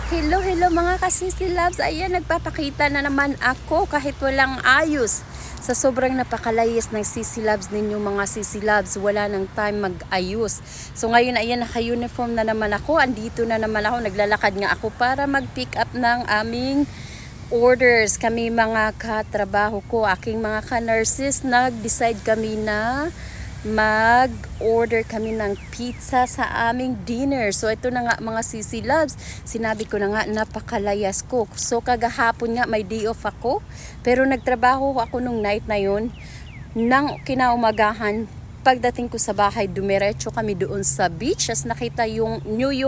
Hello, hello mga kasisi loves. Ayan, nagpapakita na naman ako kahit walang ayos. Sa sobrang napakalayas ng sisi loves ninyo mga sisi loves, wala nang time mag-ayos. So ngayon, ayan, naka-uniform na naman ako. Andito na naman ako, naglalakad nga ako para mag-pick up ng aming orders. Kami mga katrabaho ko, aking mga ka-nurses, nag-decide kami na mag-order kami ng pizza sa aming dinner. So ito na nga mga sisi loves, sinabi ko na nga napakalayas ko. So kagahapon nga may day off ako, pero nagtrabaho ako nung night na yun. Nang kinaumagahan, pagdating ko sa bahay, dumiretso kami doon sa beach. As nakita yung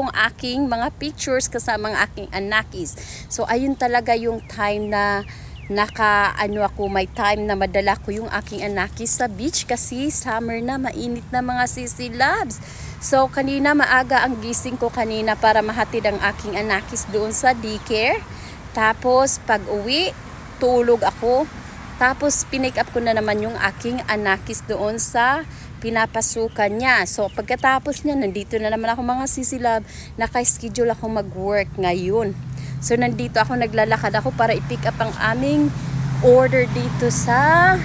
aking mga pictures kasama ang aking anakis. So ayun talaga yung time na may time na madala ko yung aking anakis sa beach kasi summer na, mainit na mga sisi loves. So kanina maaga ang gising ko kanina para mahatid ang aking anakis doon sa daycare. Tapos pag uwi, tulog ako. Tapos pinick up ko na naman yung aking anakis doon sa pinapasukan niya. So pagkatapos niya, nandito na naman ako mga sisi love, naka-schedule ako mag-work ngayon. So nandito ako, naglalakad ako para i-pick up ang aming order dito sa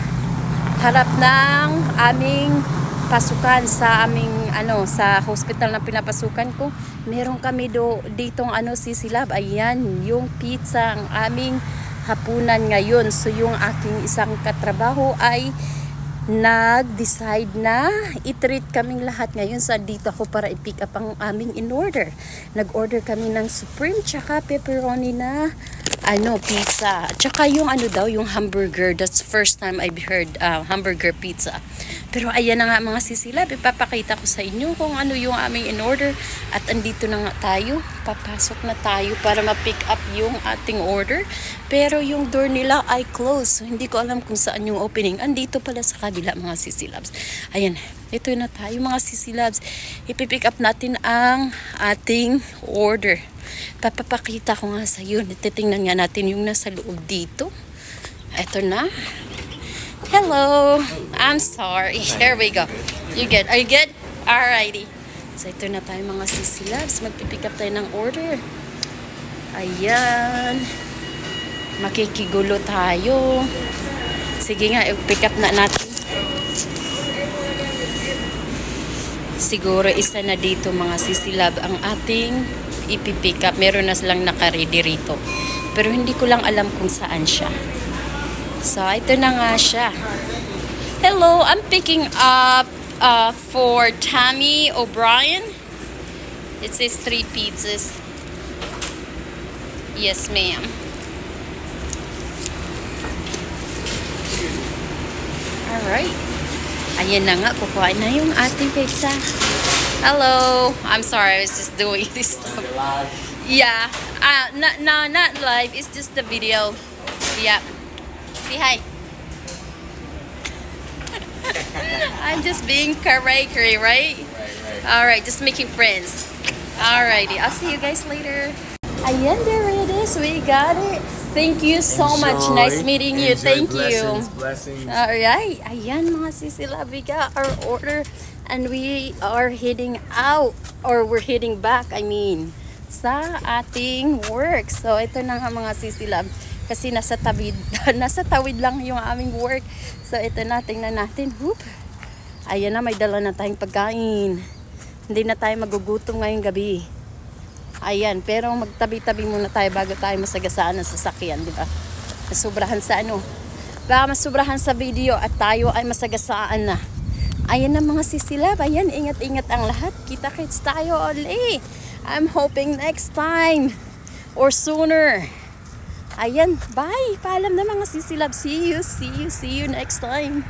harap ng aming pasukan sa aming sa hospital na pinapasukan ko. Meron kami ditong sisi love. Ayan, yung pizza ang aming hapunan ngayon. So yung aking isang katrabaho ay nag-decide na i-treat kaming lahat ngayon. So dito ako para i-pick up ang aming in-order. Nag-order kami ng supreme tsaka pepperoni na pizza. Tsaka yung yung hamburger. That's first time I've heard hamburger pizza. Pero ayan na nga mga sisi love, ipapakita ko sa inyo kung ano yung aming in-order. At andito na nga tayo. Papasok na tayo para ma-pick up yung ating order. Pero yung door nila ay closed. So, hindi ko alam kung saan yung opening. Andito pala sa kabila mga sisi loves. Ayan, ito na tayo mga sisi loves. Ipipick up natin ang ating order. Papapakita ko nga sa iyo. Titingnan nga natin yung nasa loob dito. Ito na. Hello. I'm sorry. Here we go. You good? Are you good? Alrighty. So ito na tayo mga sisi loves. Magpipick up tayo ng order. Ayan. Makikigulo tayo. Sige nga, i-pick up na natin. Siguro isa na dito mga sisi love ang ating ipipick up. Meron na silang naka-ready rito. Pero hindi ko lang alam kung saan siya. So, ito na nga siya. Hello, I'm picking up for Tammy O'Brien. It says 3 pizzas. Yes, ma'am. Alright. Ayan na nga, kukuhain na yung ating pizza. Hello. I'm sorry, I was just doing this stuff. Yeah. Not live. It's just the video. Yeah. Say hi. I'm just being karaoke, right? Right. Alright, just making friends. Alrighty, I'll see you guys later. Ayan, there it is. We got it. Thank you so much. Nice meeting you. Thank you. Blessings. Alright, ayan mga sisi love, we got our order and we are heading out or we're heading back, sa ating work. So ito na nga mga sisi love kasi nasa tawid lang yung aming work. So ito na, tingnan natin. Whoop. Ayan na, may dala na tayong pagkain. Hindi na tayo magugutom ngayong gabi. Ayan, pero magtabi-tabi muna tayo bago tayo masagasaan ng sasakyan, di ba? Masubrahan sa baka masubrahan sa video at tayo ay masagasaan na. Ayan na mga sisi love, ayan, ingat-ingat ang lahat. Kita-kits tayo ulit. I'm hoping next time or sooner. Ayan, bye! Paalam na mga sisi love. See you next time.